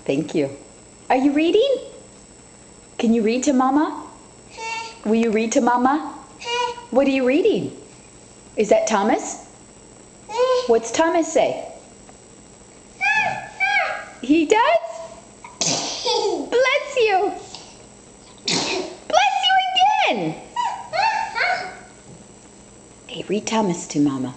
Thank you. Are you reading? Can you read to Mama? Will you read to Mama? What are you reading? Is that Thomas? What's Thomas say? He does? Bless you. Bless you again. Hey, read Thomas to Mama.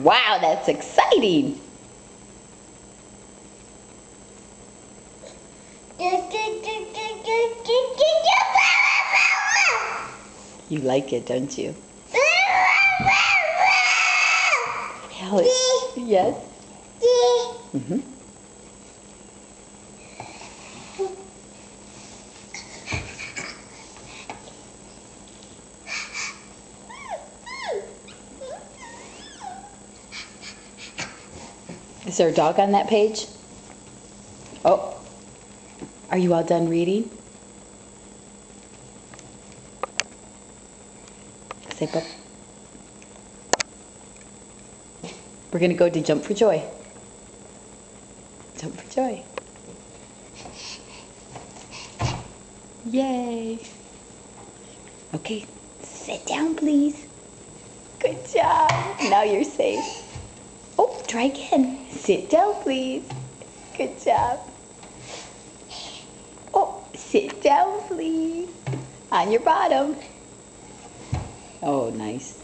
Wow, that's exciting. You like it, don't you? Yes. Mm-hmm. Is there a dog on that page? Oh. Are you all done reading? Say bye. We're going to go to Jump for Joy. Jump for Joy. Yay. Okay, sit down, please. Good job. Now you're safe. Oh, try again. Sit down, please. Good job. Oh, sit down, please. On your bottom. Oh, nice.